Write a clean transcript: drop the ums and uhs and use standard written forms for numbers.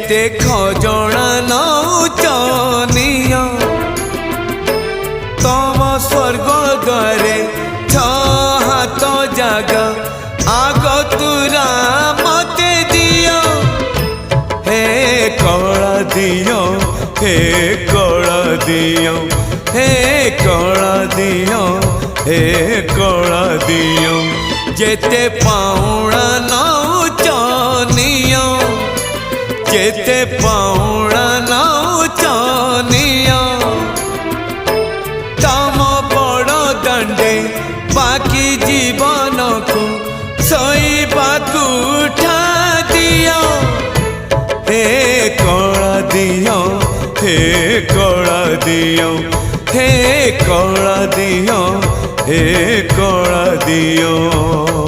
केते खजणा नौचनिया तम स्वर्ग द्वारे हाथ जागा आग तुरा मते दियो हे कला दियो हे कला दियो हे कला दियो हे कला दियो जेते पाउणा नौचनिया जेते पाउणा नौचनिया तम बड़ दंडे बाकी जीवन को सईबाकू उठा दियो हे कला दियो हे कला दियो हे कला दियो हे कला दियो।